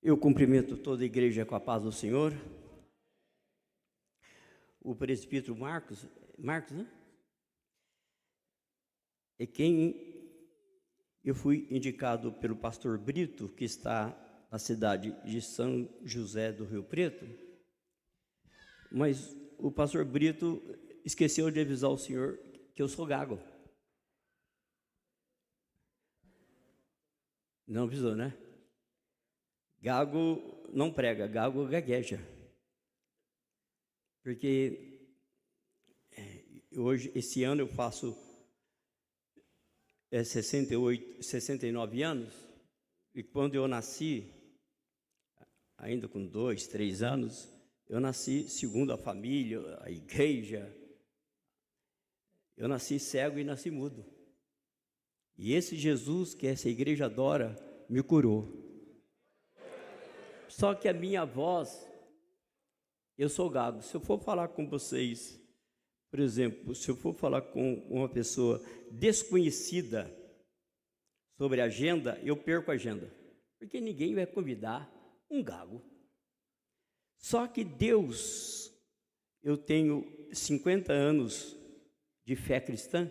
Eu cumprimento toda a igreja com a paz do Senhor. O presbítero Marcos, né? É quem eu fui indicado pelo pastor Brito, que está na cidade de São José do Rio Preto. Mas o pastor Brito esqueceu de avisar o senhor que eu sou gago. Não avisou, né? Gago não prega, gago gagueja. Porque hoje, esse ano eu faço 69 anos, e quando eu nasci, ainda com 2, 3 anos, eu nasci segundo a família, a igreja. Eu nasci cego e nasci mudo. E esse Jesus que essa igreja adora, me curou. Só que a minha voz, eu sou gago. Se eu for falar com vocês, por exemplo, se eu for falar com uma pessoa desconhecida sobre a agenda, eu perco a agenda. Porque ninguém vai convidar um gago. Só que Deus, eu tenho 50 anos de fé cristã.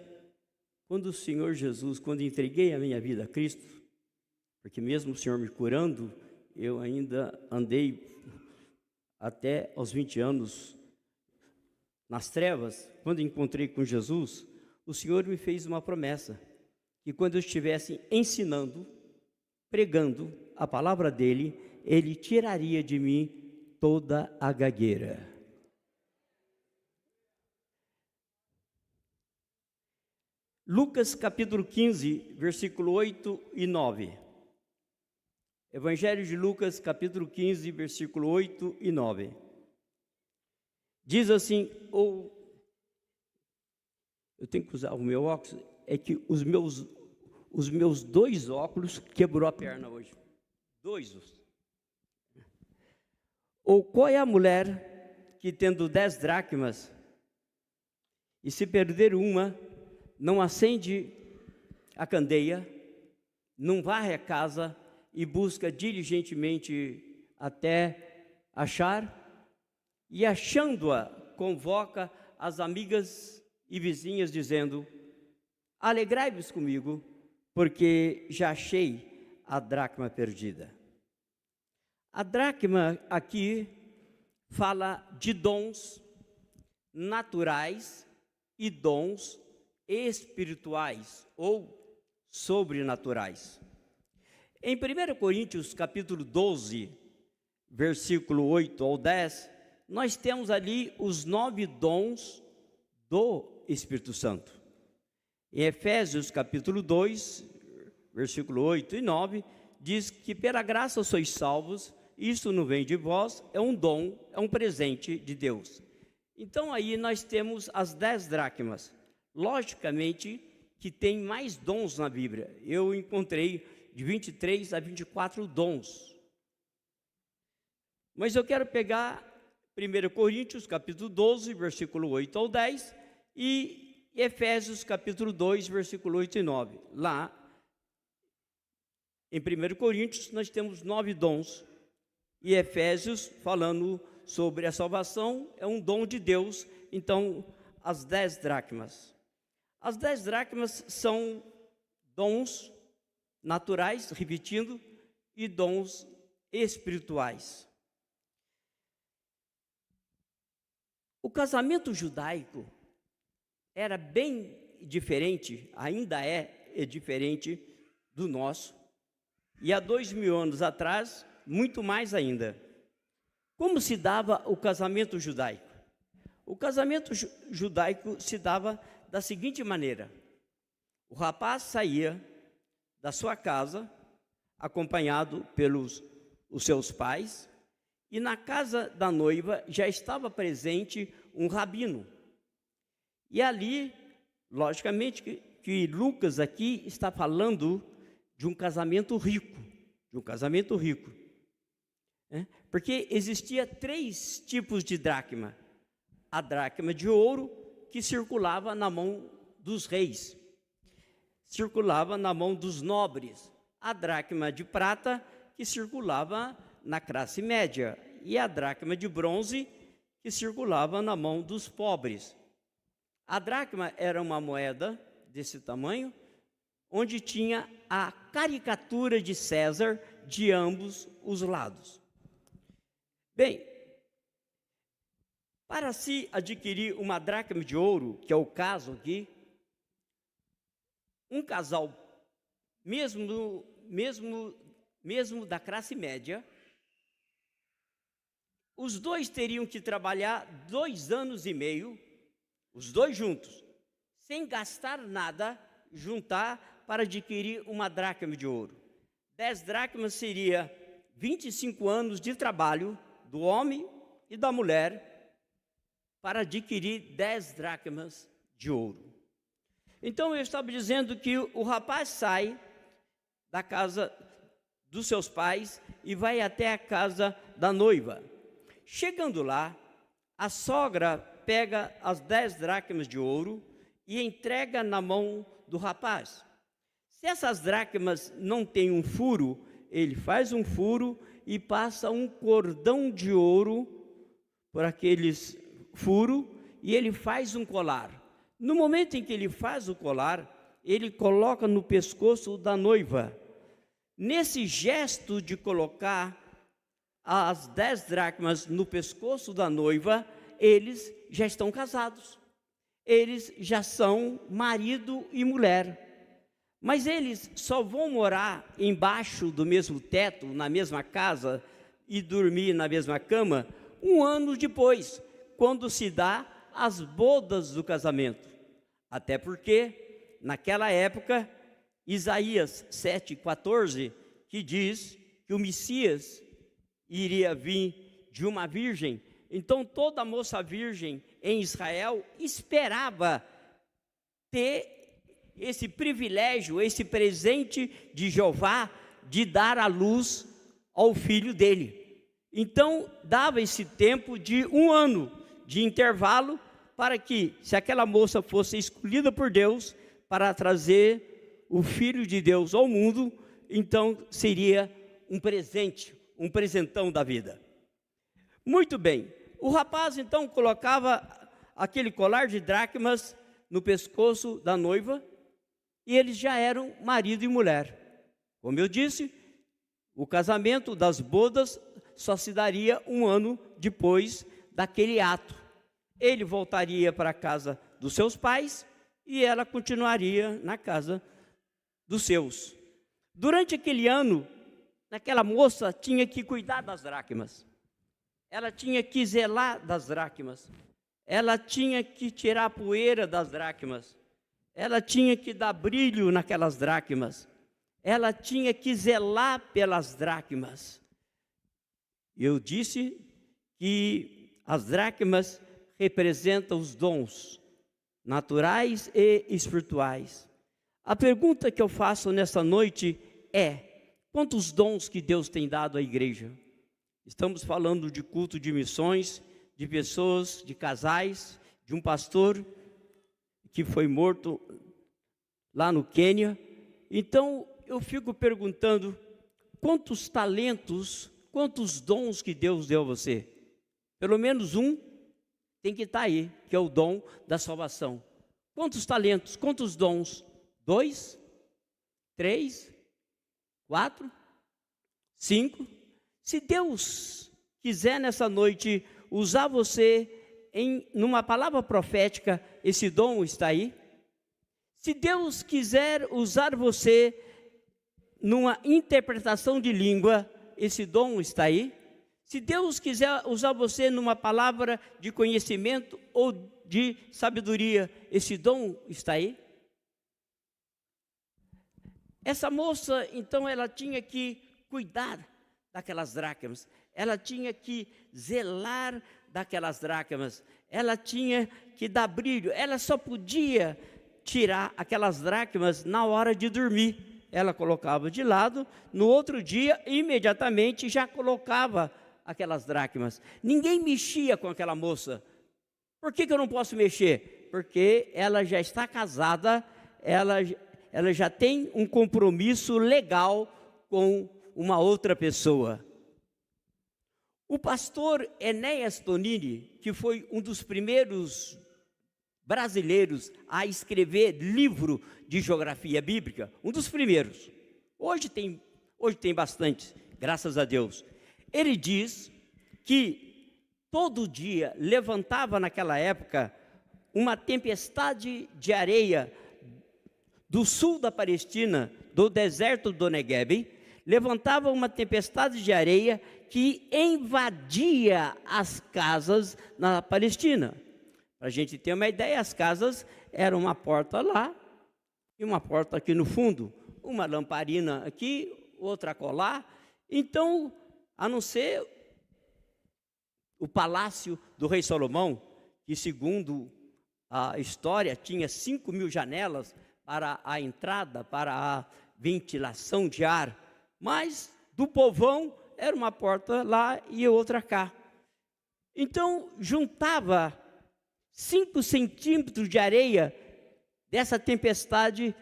Quando o Senhor Jesus, quando entreguei a minha vida a Cristo, porque mesmo o Senhor me curando, eu ainda andei até aos 20 anos nas trevas. Quando encontrei com Jesus, o Senhor me fez uma promessa, que quando eu estivesse ensinando, pregando a palavra dEle, Ele tiraria de mim toda a gagueira. Lucas capítulo 15, versículo 8 e 9. Evangelho de Lucas capítulo 15, versículo 8 e 9. Diz assim, eu tenho que usar o meu óculos, é que os meus 2 óculos quebrou a perna hoje. 2. Ou qual é a mulher que, tendo 10 dracmas, e se perder uma, não acende a candeia, não varre a casa e busca diligentemente até achar, e achando-a, convoca as amigas e vizinhas, dizendo: alegrai-vos comigo, porque já achei a dracma perdida. A dracma aqui fala de dons naturais e dons espirituais ou sobrenaturais. Em 1 Coríntios capítulo 12, versículo 8 ao 10, nós temos ali os 9 dons do Espírito Santo. Em Efésios capítulo 2, versículo 8 e 9, diz que pela graça sois salvos, isto não vem de vós, é um dom, é um presente de Deus. Então aí nós temos as 10 dracmas. Logicamente que tem mais dons na Bíblia. Eu encontrei de 23 a 24 dons. Mas eu quero pegar 1 Coríntios, capítulo 12, versículo 8 ao 10, e Efésios, capítulo 2, versículo 8 e 9. Lá, em 1 Coríntios, nós temos 9 dons, e Efésios, falando sobre a salvação, é um dom de Deus, então, as 10 dracmas. As 10 dracmas são dons naturais, repetindo, e dons espirituais. O casamento judaico era bem diferente, ainda é diferente do nosso, e há 2000 anos atrás, muito mais ainda. Como se dava o casamento judaico? O casamento judaico se dava da seguinte maneira: o rapaz saía da sua casa, acompanhado pelos os seus pais, e na casa da noiva já estava presente um rabino. E ali, logicamente, que Lucas aqui está falando de um casamento rico, porque existia 3 tipos de dracma. A dracma de ouro, que circulava na mão dos reis, circulava na mão dos nobres. A dracma de prata, que circulava na classe média, e a dracma de bronze, que circulava na mão dos pobres. A dracma era uma moeda desse tamanho, onde tinha a caricatura de César de ambos os lados. Bem, para se adquirir uma dracma de ouro, que é o caso aqui, um casal, mesmo da classe média, os dois teriam que trabalhar 2 anos e meio, os dois juntos, sem gastar nada, juntar para adquirir uma dracma de ouro. 10 dracmas seria 25 anos de trabalho do homem e da mulher para adquirir 10 dracmas de ouro. Então eu estava dizendo que o rapaz sai da casa dos seus pais e vai até a casa da noiva. Chegando lá, a sogra pega as 10 dracmas de ouro e entrega na mão do rapaz. Se essas dracmas não têm um furo, ele faz um furo e passa um cordão de ouro por aqueles furos e ele faz um colar. No momento em que ele faz o colar, ele coloca no pescoço da noiva. Nesse gesto de colocar as 10 dracmas no pescoço da noiva, eles já estão casados. Eles já são marido e mulher. Mas eles só vão morar embaixo do mesmo teto, na mesma casa, e dormir na mesma cama, 1 ano depois, quando se dá as bodas do casamento. Até porque, naquela época, Isaías 7,14, que diz que o Messias iria vir de uma virgem. Então, toda moça virgem em Israel esperava ter esse privilégio, esse presente de Jeová, de dar à luz ao filho dele. Então, dava esse tempo de 1 ano de intervalo para que, se aquela moça fosse escolhida por Deus para trazer o Filho de Deus ao mundo, então seria um presente, um presentão da vida. Muito bem, o rapaz então colocava aquele colar de dracmas no pescoço da noiva e eles já eram marido e mulher. Como eu disse, o casamento das bodas só se daria 1 ano depois daquele ato. Ele voltaria para a casa dos seus pais e ela continuaria na casa dos seus. Durante aquele ano, aquela moça tinha que cuidar das dracmas. Ela tinha que zelar das dracmas. Ela tinha que tirar a poeira das dracmas. Ela tinha que dar brilho naquelas dracmas. Ela tinha que zelar pelas dracmas. Eu disse que as dracmas representam os dons naturais e espirituais. A pergunta que eu faço nessa noite é: quantos dons que Deus tem dado à igreja? Estamos falando de culto de missões, de pessoas, de casais, de um pastor que foi morto lá no Quênia. Então eu fico perguntando: quantos talentos, quantos dons que Deus deu a você? Pelo menos um tem que estar aí, que é o dom da salvação. Quantos talentos, quantos dons? 2, 3, 4, 5. Se Deus quiser nessa noite usar você numa palavra profética, esse dom está aí. Se Deus quiser usar você numa interpretação de língua, esse dom está aí. Se Deus quiser usar você numa palavra de conhecimento ou de sabedoria, esse dom está aí. Essa moça, então, ela tinha que cuidar daquelas dracmas, ela tinha que zelar daquelas dracmas, ela tinha que dar brilho, ela só podia tirar aquelas dracmas na hora de dormir. Ela colocava de lado, no outro dia, imediatamente já colocava aquelas dracmas. Ninguém mexia com aquela moça. Por que eu não posso mexer? Porque ela já está casada, ela já tem um compromisso legal com uma outra pessoa. O pastor Enéas Tonini, que foi um dos primeiros brasileiros a escrever livro de geografia bíblica, um dos primeiros. Hoje tem bastante, graças a Deus. Ele diz que todo dia levantava naquela época uma tempestade de areia do sul da Palestina, do deserto do Negueb, levantava uma tempestade de areia que invadia as casas na Palestina. Para a gente ter uma ideia, as casas eram uma porta lá e uma porta aqui no fundo, uma lamparina aqui, outra acolá. Então, a não ser o palácio do rei Salomão, que segundo a história tinha 5.000 janelas para a entrada, para a ventilação de ar, mas do povão era uma porta lá e outra cá. Então, juntava 5 centímetros de areia dessa tempestade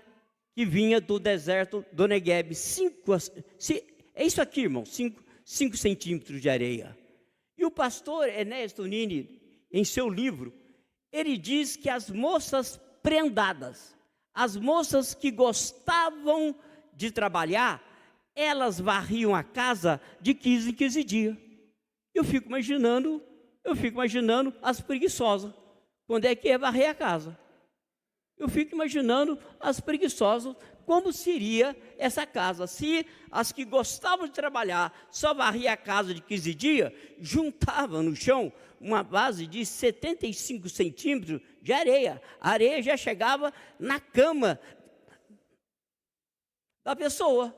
que vinha do deserto do Negueb. É isso aqui, irmão, 5 centímetros de areia. E o pastor Enéas Tonini, em seu livro, ele diz que as moças prendadas, as moças que gostavam de trabalhar, elas varriam a casa de 15 em 15 dias. Eu fico imaginando as preguiçosas. Quando é que ia varrer a casa? Eu fico imaginando as preguiçosas, como seria essa casa. Se as que gostavam de trabalhar só varriam a casa de 15 dias, juntavam no chão uma base de 75 centímetros de areia. A areia já chegava na cama da pessoa.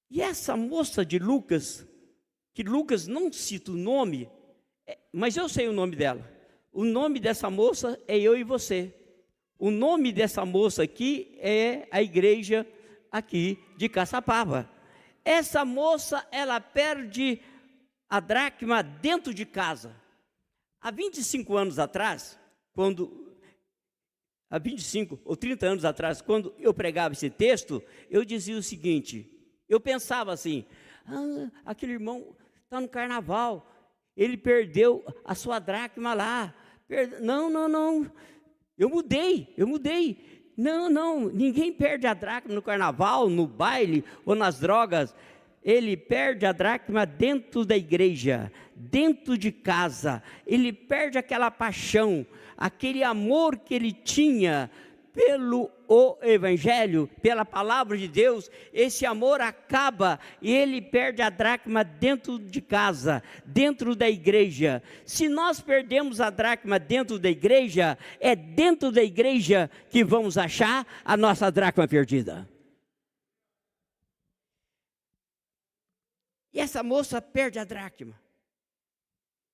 E essa moça de Lucas, que Lucas não cita o nome, mas eu sei o nome dela. O nome dessa moça é eu e você. O nome dessa moça aqui é a igreja aqui de Caçapava. Essa moça, ela perde a dracma dentro de casa. Há 25 anos atrás, há 25 ou 30 anos atrás, quando eu pregava esse texto, eu dizia o seguinte, eu pensava assim, aquele irmão está no carnaval, ele perdeu a sua dracma lá. Não, eu mudei. Não, ninguém perde a dracma no carnaval, no baile ou nas drogas. Ele perde a dracma dentro da igreja, dentro de casa. Ele perde aquela paixão, aquele amor que ele tinha pelo evangelho, pela palavra de Deus. Esse amor acaba e ele perde a dracma dentro de casa, dentro da igreja. Se nós perdemos a dracma dentro da igreja, é dentro da igreja que vamos achar a nossa dracma perdida. E essa moça perde a dracma.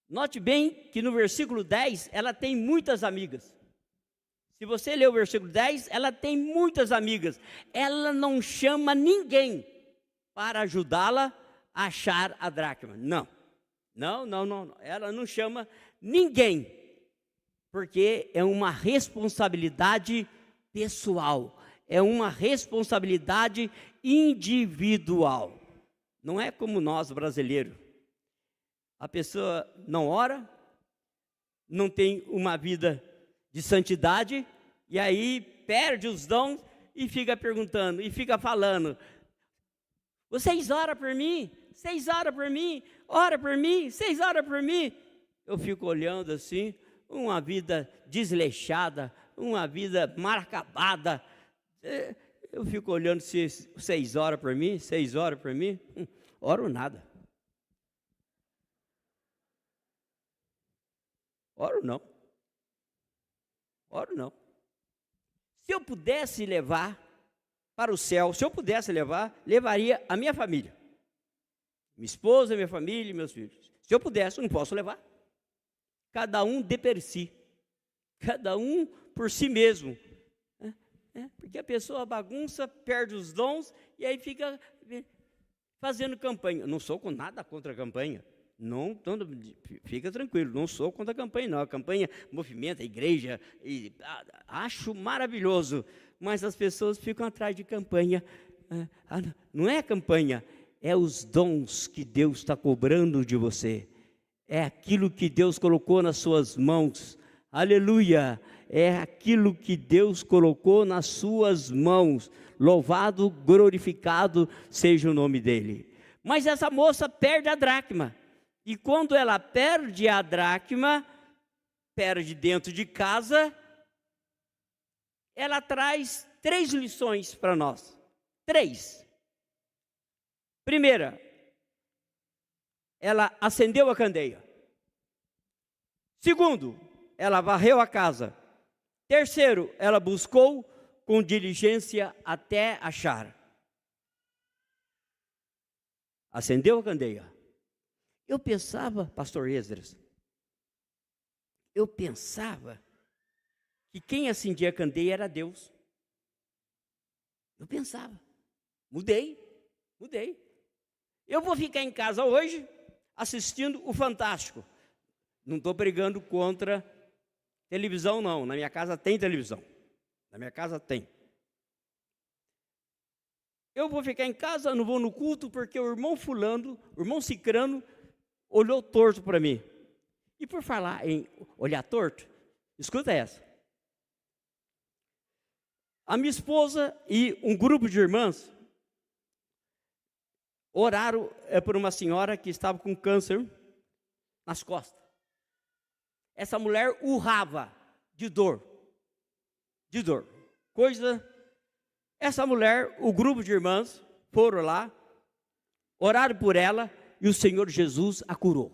Note bem que no versículo 10, ela tem muitas amigas. Se você ler o versículo 10, ela tem muitas amigas. Ela não chama ninguém para ajudá-la a achar a dracma. Não. Ela não chama ninguém, porque é uma responsabilidade pessoal. É uma responsabilidade individual. Não é como nós brasileiros. A pessoa não ora, não tem uma vida de santidade, e aí perde os dons e fica perguntando, e fica falando, vocês oram por mim? Vocês oram por mim? Ora por mim? Vocês oram por mim? Eu fico olhando assim, uma vida desleixada, uma vida mal acabada. Eu fico olhando se vocês oram por mim, vocês oram por mim? Oro nada. Oro não. Se eu pudesse levar para o céu, levaria a minha família. Minha esposa, minha família e meus filhos. Se eu pudesse, eu não posso levar. Cada um de per si. Cada um por si mesmo. Porque a pessoa bagunça, perde os dons e aí fica fazendo campanha. Eu não sou com nada contra a campanha. Não, fica tranquilo, não sou contra a campanha, não. A campanha movimenta a igreja, e acho maravilhoso, mas as pessoas ficam atrás de campanha. Não é campanha, é os dons que Deus está cobrando de você. É aquilo que Deus colocou nas suas mãos. Aleluia! É aquilo que Deus colocou nas suas mãos. Louvado, glorificado seja o nome dele. Mas essa moça perde a dracma. E quando ela perde a dracma, perde dentro de casa, ela traz 3 lições para nós. 3. Primeira, ela acendeu a candeia. Segundo, ela varreu a casa. Terceiro, ela buscou com diligência até achar. Acendeu a candeia. Eu pensava, pastor Esdras, eu pensava que quem acendia a candeia era Deus. Eu pensava. Mudei. Eu vou ficar em casa hoje assistindo o Fantástico. Não estou pregando contra televisão, não. Na minha casa tem televisão. Na minha casa tem. Eu vou ficar em casa, não vou no culto, porque o irmão fulano, o irmão cicrano, olhou torto para mim. E por falar em olhar torto, escuta essa. A minha esposa e um grupo de irmãs oraram por uma senhora que estava com câncer nas costas. Essa mulher urrava de dor. Essa mulher, o grupo de irmãs foram lá, oraram por ela e o Senhor Jesus a curou.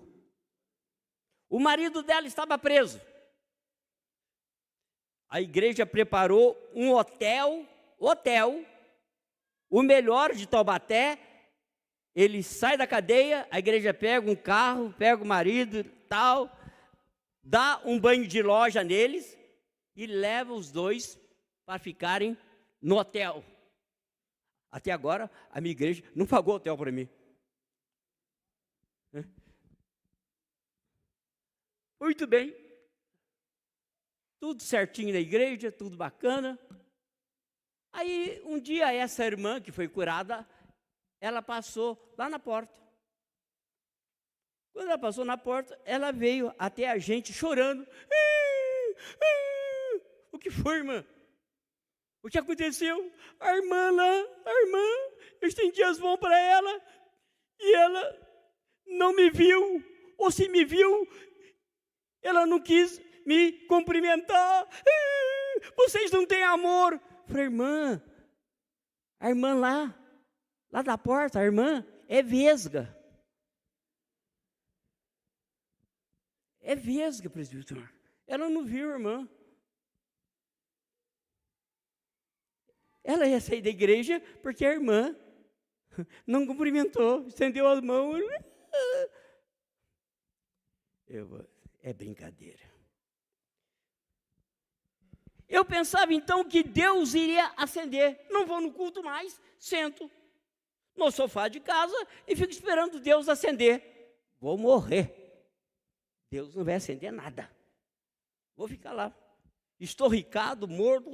O marido dela estava preso. A igreja preparou um hotel, o melhor de Taubaté. Ele sai da cadeia, a igreja pega um carro, pega o marido, tal, dá um banho de loja neles e leva os dois para ficarem no hotel. Até agora, a minha igreja não pagou hotel para mim. Muito bem. Tudo certinho na igreja, tudo bacana. Aí, um dia, essa irmã que foi curada, ela passou lá na porta. Quando ela passou na porta, ela veio até a gente chorando. O que foi, irmã? O que aconteceu? A irmã, eu estendi as mãos para ela e ela não me viu. Ou se me viu, ela não quis me cumprimentar. Vocês não têm amor. Falei, irmã, a irmã lá da porta, a irmã é vesga. É vesga, presbítero. Ela não viu, irmã. Ela ia sair da igreja porque a irmã não cumprimentou, estendeu as mãos. É brincadeira. Eu pensava então que Deus iria acender. Não vou no culto mais, sento no sofá de casa e fico esperando Deus acender. Vou morrer. Deus não vai acender nada. Vou ficar lá. Estorricado, morto.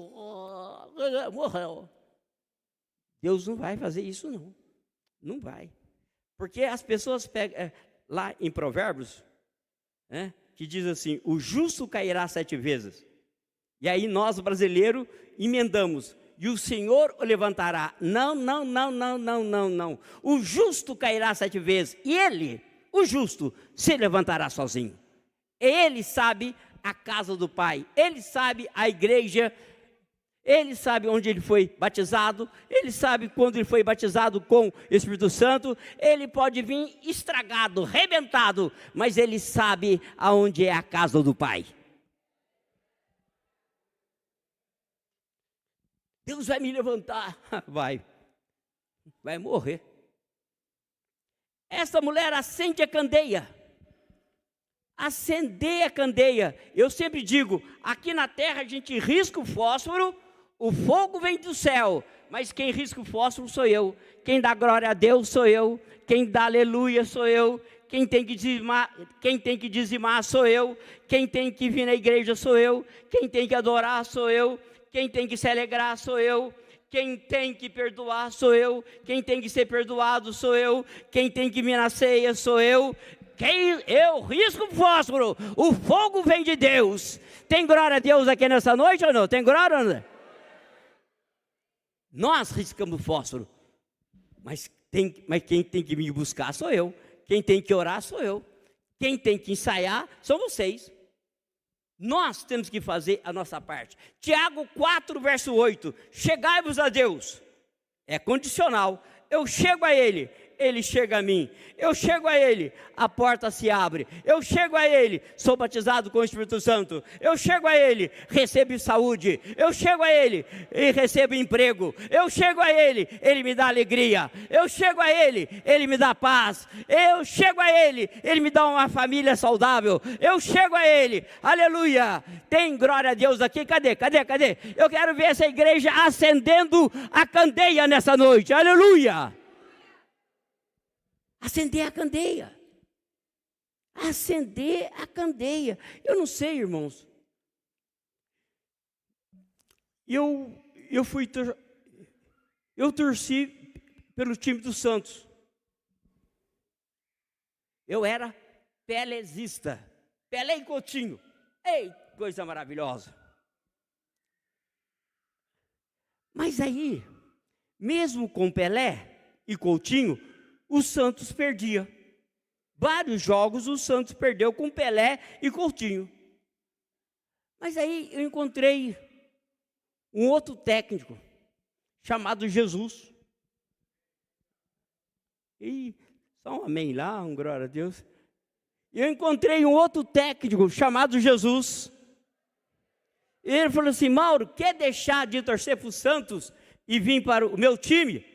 Morreu. Deus não vai fazer isso, não. Não vai. Porque as pessoas pegam, lá em Provérbios, que diz assim, o justo cairá 7 vezes. E aí nós, brasileiros, emendamos, e o Senhor o levantará. Não. O justo cairá 7 vezes, e ele, o justo, se levantará sozinho. Ele sabe a casa do Pai, ele sabe a igreja, ele sabe onde ele foi batizado, ele sabe quando ele foi batizado com o Espírito Santo. Ele pode vir estragado, rebentado, mas ele sabe aonde é a casa do Pai. Deus vai me levantar. Vai morrer. Essa mulher acende a candeia. Acender a candeia. Eu sempre digo, aqui na terra a gente risca o fósforo, o fogo vem do céu, mas quem risca o fósforo sou eu. Quem dá glória a Deus sou eu. Quem dá aleluia sou eu. Quem tem que dizimar sou eu. Quem tem que vir na igreja sou eu. Quem tem que adorar sou eu. Quem tem que se alegrar sou eu. Quem tem que perdoar sou eu. Quem tem que ser perdoado sou eu. Quem tem que me na ceia sou eu. Eu risco fósforo. O fogo vem de Deus. Tem glória a Deus aqui nessa noite ou não? Tem glória ou não? Nós riscamos fósforo. Mas quem tem que me buscar sou eu. Quem tem que orar sou eu. Quem tem que ensaiar são vocês. Nós temos que fazer a nossa parte. Tiago 4, verso 8. Chegai-vos a Deus. É condicional. Eu chego a Ele, Ele chega a mim. Eu chego a Ele, a porta se abre. Eu chego a Ele, sou batizado com o Espírito Santo. Eu chego a Ele, recebo saúde. Eu chego a Ele e recebo emprego. Eu chego a Ele, Ele me dá alegria. Eu chego a Ele, Ele me dá paz. Eu chego a Ele, Ele me dá uma família saudável. Eu chego a Ele, aleluia. Tem glória a Deus aqui, cadê? Eu quero ver essa igreja acendendo a candeia nessa noite, aleluia. Acender a candeia. Acender a candeia. Eu não sei, irmãos. Eu torci pelo time do Santos. Eu era pelezista. Pelé e Coutinho. Ei, coisa maravilhosa. Mas aí, mesmo com Pelé e Coutinho, o Santos perdia. Vários jogos o Santos perdeu com Pelé e Coutinho. Mas aí eu encontrei um outro técnico, chamado Jesus. E só um amém lá, um glória a Deus. Eu encontrei um outro técnico, chamado Jesus. E ele falou assim: Mauro, quer deixar de torcer para o Santos e vir para o meu time?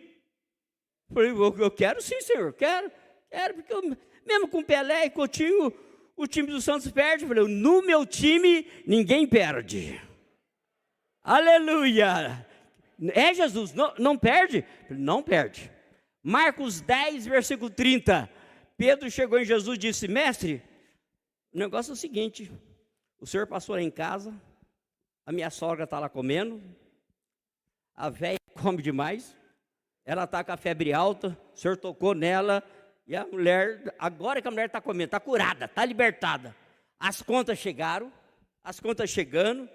Eu falei, eu quero sim, senhor, quero, porque mesmo com Pelé e Coutinho, o time do Santos perde. Eu falei, no meu time, ninguém perde. Aleluia. É Jesus, não perde? Não perde. Marcos 10, versículo 30. Pedro chegou em Jesus e disse: mestre, o negócio é o seguinte, o senhor passou lá em casa, a minha sogra está lá comendo, a velha come demais, ela está com a febre alta, o senhor tocou nela, e a mulher, agora que a mulher está comendo, está curada, está libertada. As contas chegaram, as contas chegando,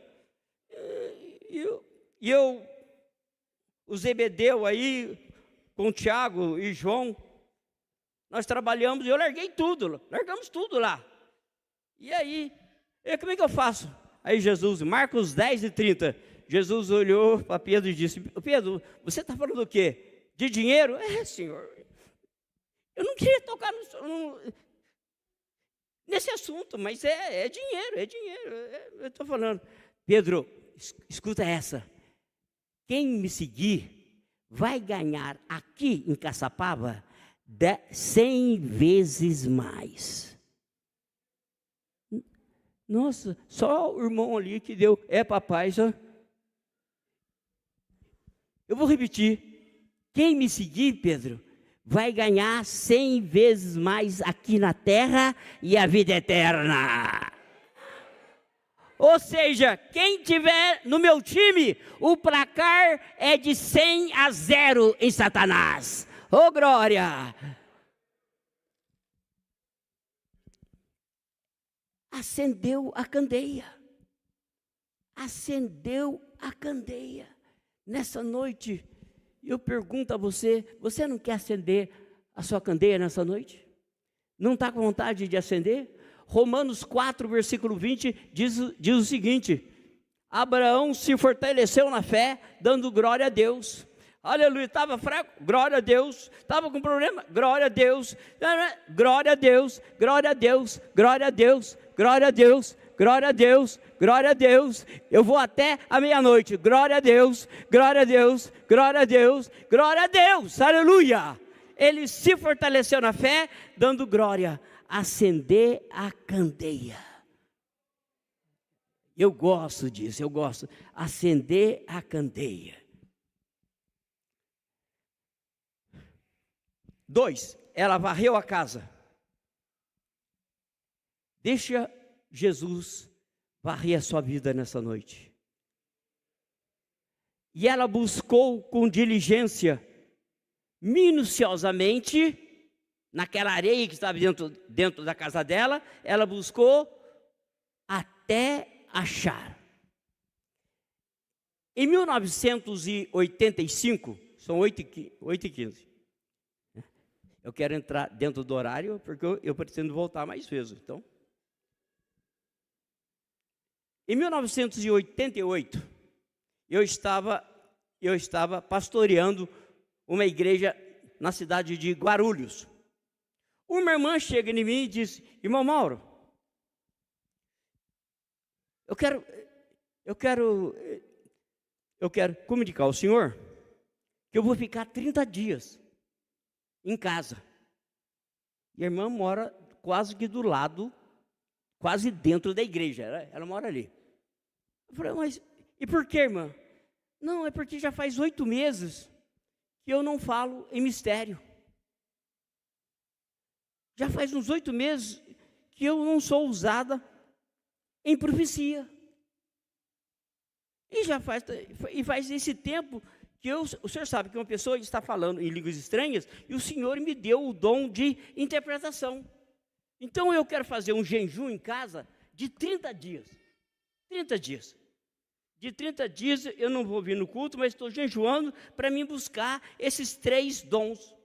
e eu, o Zebedeu aí, com o Tiago e João, nós trabalhamos, e eu largamos tudo lá. E aí, como é que eu faço? Aí Jesus, Marcos 10 e 30, Jesus olhou para Pedro e disse: Pedro, você está falando do quê? De dinheiro? Senhor, eu não queria tocar nesse assunto, mas é dinheiro, eu estou falando. Pedro, escuta essa, quem me seguir vai ganhar aqui em Caçapava 100 vezes mais. Nossa, só o irmão ali que deu, papai, só. Eu vou repetir. Quem me seguir, Pedro, vai ganhar 100 vezes mais aqui na terra e a vida eterna. Ou seja, quem tiver no meu time, o placar é de 100-0 em Satanás. Ô glória! Acendeu a candeia. Acendeu a candeia. Nessa noite, eu pergunto a você, você não quer acender a sua candeia nessa noite? Não está com vontade de acender? Romanos 4, versículo 20, diz o seguinte: Abraão se fortaleceu na fé, dando glória a Deus. Aleluia, estava fraco, glória a Deus. Estava com problema, glória a Deus. Glória a Deus, glória a Deus, glória a Deus, glória a Deus, glória a Deus, glória a Deus. Eu vou até a meia-noite, glória a Deus, glória a Deus, glória a Deus, glória a Deus, aleluia. Ele se fortaleceu na fé, dando glória, acender a candeia. Eu gosto disso, acender a candeia. 2, ela varreu a casa. Deixa Jesus varrer a sua vida nessa noite. E ela buscou com diligência, minuciosamente, naquela areia que estava dentro da casa dela, ela buscou até achar. Em 1985, são 8h15. Eu quero entrar dentro do horário, porque eu pretendo voltar mais vezes. Então, em 1988, eu estava pastoreando uma igreja na cidade de Guarulhos. Uma irmã chega em mim e diz: irmão Mauro, eu quero comunicar ao senhor que eu vou ficar 30 dias em casa. E a irmã mora quase que do lado, quase dentro da igreja, ela mora ali. Eu falei: mas e por que, irmã? Não, é porque já faz 8 meses que eu não falo em mistério. Já faz uns 8 meses que eu não sou usada em profecia. E faz esse tempo que o senhor sabe que uma pessoa está falando em línguas estranhas e o Senhor me deu o dom de interpretação. Então eu quero fazer um jejum em casa de 30 dias. 30 dias. De 30 dias eu não vou vir no culto, mas estou jejuando para mim buscar esses 3 dons.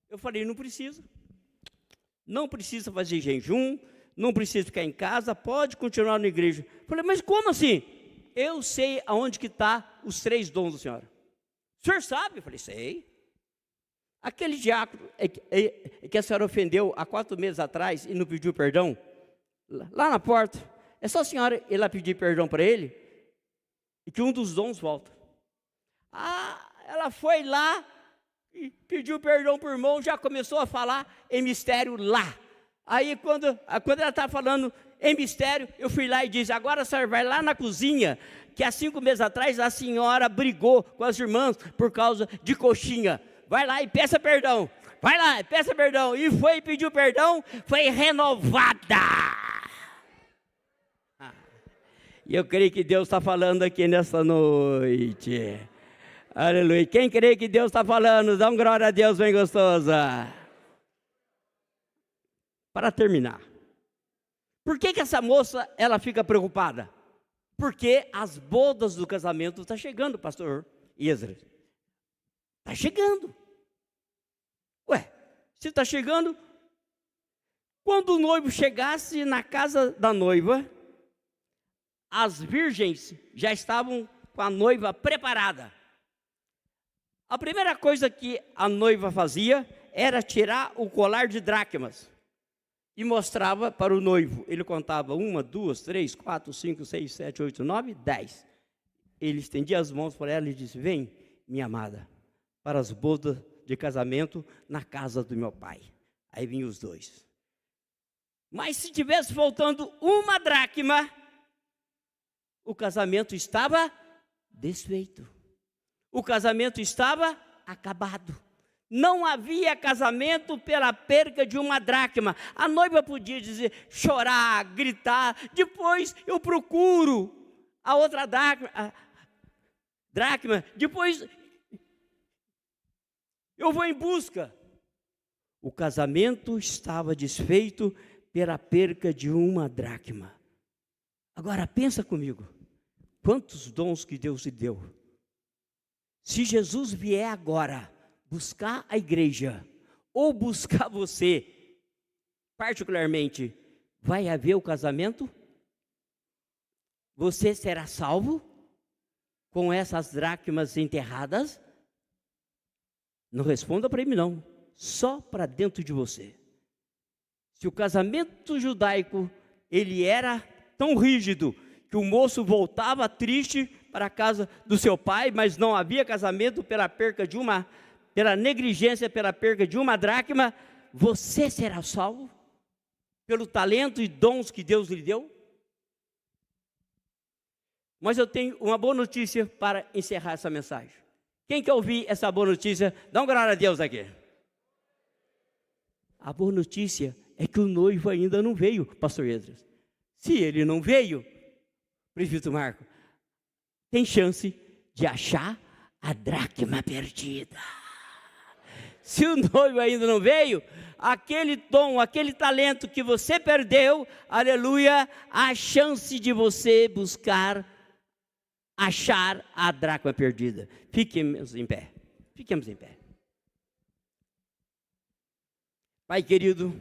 Eu falei: não precisa. Não precisa fazer jejum, não precisa ficar em casa, pode continuar na igreja. Eu falei: mas como assim? Eu sei aonde que está os 3 dons da senhora. O senhor sabe? Eu falei: sei. Aquele diácono que a senhora ofendeu há 4 meses atrás e não pediu perdão, lá na porta, é só a senhora ir lá pedir perdão para ele e que um dos dons volta. Ela foi lá e pediu perdão para o irmão, já começou a falar em mistério lá. Aí quando ela estava falando em mistério, eu fui lá e disse: agora a senhora vai lá na cozinha, que há 5 meses atrás a senhora brigou com as irmãs por causa de coxinha. Vai lá e peça perdão. Vai lá e peça perdão. E foi e pediu perdão, foi renovada. E eu creio que Deus está falando aqui nessa noite. Aleluia. Quem crê que Deus está falando, dá um glória a Deus bem gostosa. Para terminar, por que essa moça ela fica preocupada? Porque as bodas do casamento estão chegando, pastor Esdras. Está chegando. Ué, se está chegando, quando o noivo chegasse na casa da noiva, as virgens já estavam com a noiva preparada. A primeira coisa que a noiva fazia era tirar o colar de dracmas e mostrava para o noivo. Ele contava 1, 2, 3, 4, 5, 6, 7, 8, 9, 10. Ele estendia as mãos para ela e disse: vem, minha amada, para as bodas de casamento na casa do meu pai. Aí vinham os 2. Mas se tivesse faltando 1 dracma, o casamento estava desfeito. O casamento estava acabado. Não havia casamento pela perca de 1 dracma. A noiva podia dizer, chorar, gritar. Depois eu procuro a outra dracma. Depois eu vou em busca. O casamento estava desfeito pela perca de 1 dracma. Agora pensa comigo. Quantos dons que Deus lhe deu. Se Jesus vier agora buscar a igreja, ou buscar você, particularmente, vai haver o casamento? Você será salvo com essas dracmas enterradas? Não responda para mim não, só para dentro de você. Se o casamento judaico, ele era tão rígido, que o moço voltava triste para a casa do seu pai, mas não havia casamento pela negligência, pela perca de 1 dracma, você será salvo? Pelo talento e dons que Deus lhe deu? Mas eu tenho uma boa notícia para encerrar essa mensagem. Quem quer ouvir essa boa notícia, dá um glória a Deus aqui. A boa notícia é que o noivo ainda não veio, pastor Esdras. Se ele não veio, presbítero Marco, tem chance de achar a dracma perdida. Se o noivo ainda não veio, aquele dom, aquele talento que você perdeu, aleluia, a chance de você buscar, achar a dracma perdida. Fiquemos em pé. Fiquemos em pé. Pai querido,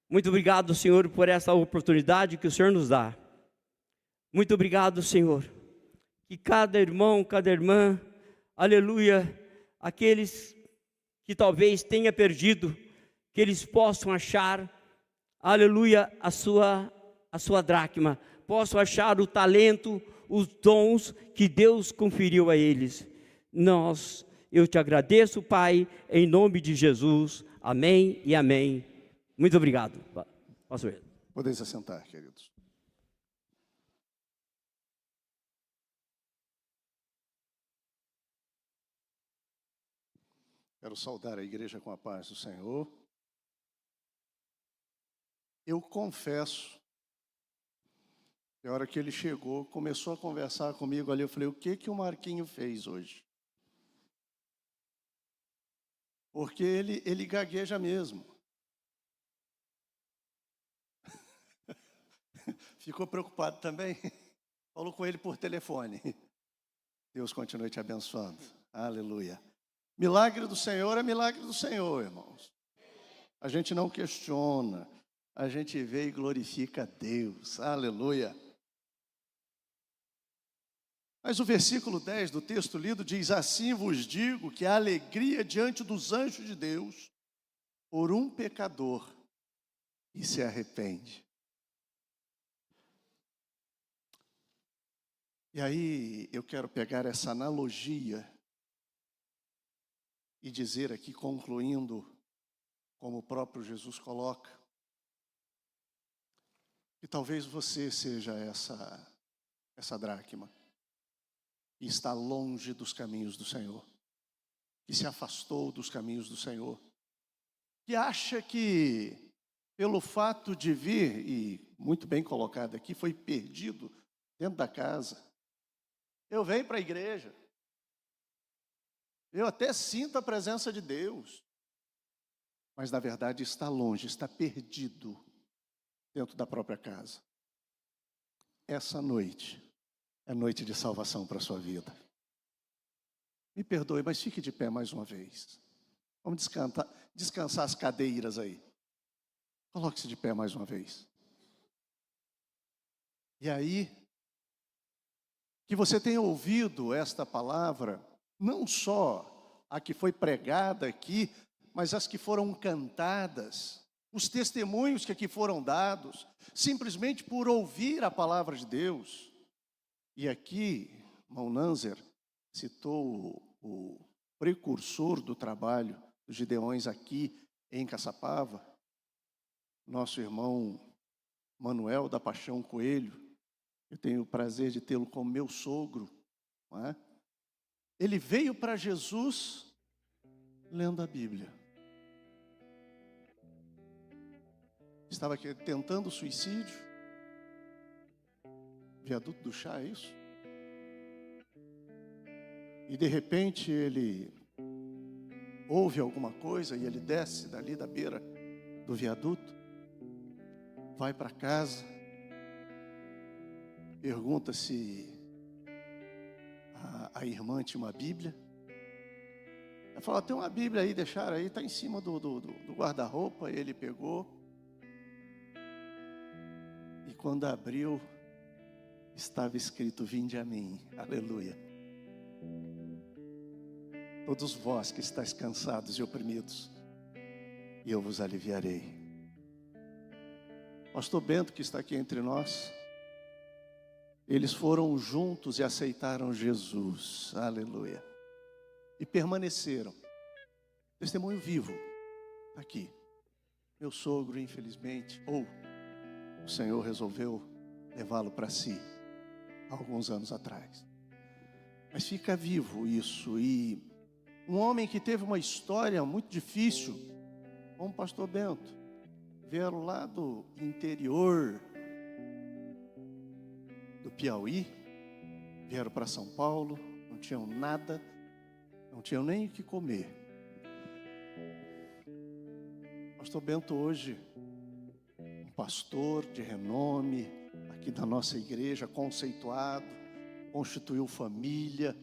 muito obrigado, Senhor, por essa oportunidade que o Senhor nos dá. Muito obrigado, Senhor, que cada irmão, cada irmã, aleluia, aqueles que talvez tenha perdido, que eles possam achar, aleluia, a sua dracma, possam achar o talento, os dons que Deus conferiu a eles. Eu te agradeço, Pai, em nome de Jesus, amém e amém. Muito obrigado, pastor. Podem se assentar, queridos. Quero saudar a igreja com a paz do Senhor. Eu confesso que a hora que ele chegou, começou a conversar comigo ali, eu falei, o que o Marquinho fez hoje? Porque ele gagueja mesmo. Ficou preocupado também? Falou com ele por telefone. Deus continue te abençoando. Aleluia. Milagre do Senhor é milagre do Senhor, irmãos. A gente não questiona, a gente vê e glorifica a Deus. Aleluia. Mas o versículo 10 do texto lido diz, assim vos digo que a alegria diante dos anjos de Deus por um pecador que se arrepende. E aí eu quero pegar essa analogia e dizer aqui, concluindo, como o próprio Jesus coloca, que talvez você seja essa dracma, que está longe dos caminhos do Senhor, que se afastou dos caminhos do Senhor, que acha que, pelo fato de vir, e muito bem colocado aqui, foi perdido dentro da casa. Eu venho para a igreja, eu até sinto a presença de Deus, mas na verdade está longe, está perdido dentro da própria casa. Essa noite é noite de salvação para a sua vida. Me perdoe, mas fique de pé mais uma vez. Vamos descansar as cadeiras aí. Coloque-se de pé mais uma vez. E aí, que você tenha ouvido esta palavra, não só a que foi pregada aqui, mas as que foram cantadas, os testemunhos que aqui foram dados, simplesmente por ouvir a palavra de Deus. E aqui, irmão Nanzer citou o precursor do trabalho dos Gideões aqui em Caçapava, nosso irmão Manuel da Paixão Coelho. Eu tenho o prazer de tê-lo como meu sogro, não é? Ele veio para Jesus lendo a Bíblia. Estava aqui tentando suicídio. Viaduto do Chá, é isso? E de repente ele ouve alguma coisa e ele desce dali da beira do viaduto, vai para casa, pergunta se a irmã tinha uma Bíblia. Ela fala, tem uma Bíblia aí, deixaram aí, está em cima do guarda-roupa. Ele pegou e quando abriu, estava escrito, vinde a mim, aleluia. Todos vós que estáis cansados e oprimidos, e eu vos aliviarei. Pastor Bento, que está aqui entre nós, eles foram juntos e aceitaram Jesus, aleluia, e permaneceram. Testemunho vivo, aqui. Meu sogro, infelizmente, o Senhor resolveu levá-lo para si, alguns anos atrás. Mas fica vivo isso. E um homem que teve uma história muito difícil, como o pastor Bento, vieram lá do interior do Piauí, vieram para São Paulo, não tinham nada, não tinham nem o que comer. Pastor Bento hoje, um pastor de renome, aqui da nossa igreja, conceituado, constituiu família,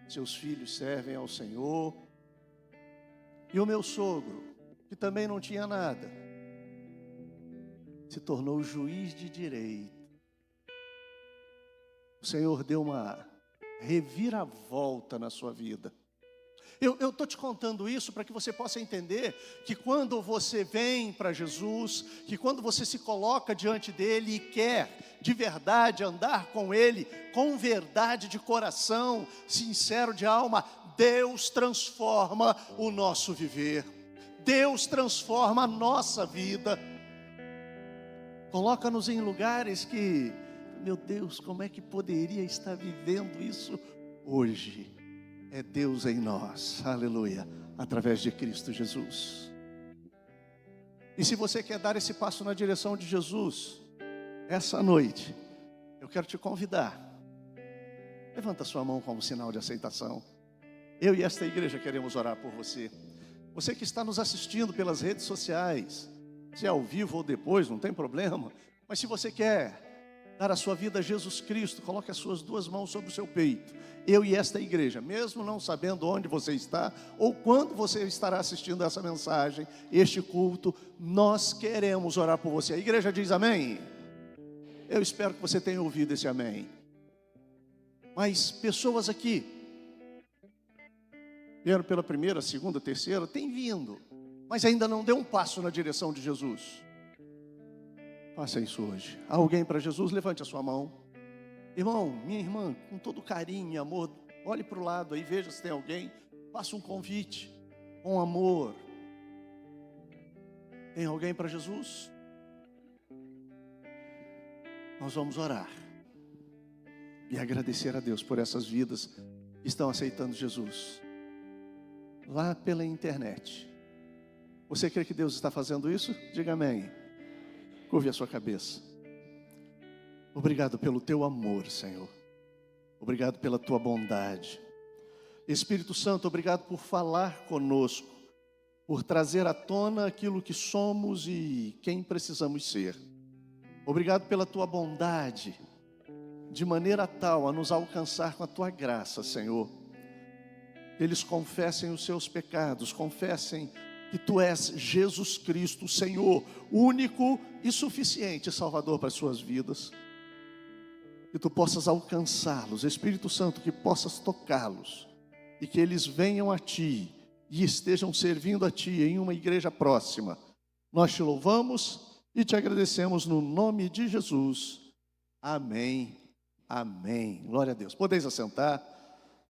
seus filhos servem ao Senhor. E o meu sogro, que também não tinha nada, se tornou juiz de direito. O Senhor deu uma reviravolta na sua vida. Eu estou te contando isso para que você possa entender que quando você vem para Jesus, que quando você se coloca diante dele e quer de verdade andar com ele, com verdade de coração, sincero de alma, Deus transforma o nosso viver. Deus transforma a nossa vida. Coloca-nos em lugares que, meu Deus, como é que poderia estar vivendo isso hoje? É Deus em nós, aleluia, através de Cristo Jesus. E se você quer dar esse passo na direção de Jesus, essa noite, eu quero te convidar. Levanta sua mão como sinal de aceitação. Eu e esta igreja queremos orar por você. Você que está nos assistindo pelas redes sociais, se é ao vivo ou depois, não tem problema. Mas se você quer dar a sua vida a Jesus Cristo, coloque as suas duas mãos sobre o seu peito. Eu e esta igreja, mesmo não sabendo onde você está, ou quando você estará assistindo essa mensagem, este culto, nós queremos orar por você. A igreja diz amém? Eu espero que você tenha ouvido esse amém. Mas pessoas aqui, vieram pela primeira, segunda, terceira, tem vindo, mas ainda não deu um passo na direção de Jesus. Faça isso hoje. Há alguém para Jesus? Levante a sua mão. Irmão, minha irmã, com todo carinho e amor, olhe para o lado aí, veja se tem alguém. Faça um convite com amor. Tem alguém para Jesus? Nós vamos orar e agradecer a Deus por essas vidas que estão aceitando Jesus lá pela internet. Você crê que Deus está fazendo isso? Diga amém. Curve a sua cabeça. Obrigado pelo teu amor, Senhor. Obrigado pela tua bondade. Espírito Santo, obrigado por falar conosco, por trazer à tona aquilo que somos e quem precisamos ser. Obrigado pela tua bondade, de maneira tal a nos alcançar com a tua graça, Senhor. Eles confessem os seus pecados, confessem que tu és Jesus Cristo, Senhor, único e suficiente Salvador para as suas vidas. Que tu possas alcançá-los, Espírito Santo, que possas tocá-los e que eles venham a ti e estejam servindo a ti em uma igreja próxima. Nós te louvamos e te agradecemos no nome de Jesus. Amém, amém. Glória a Deus. Podeis assentar.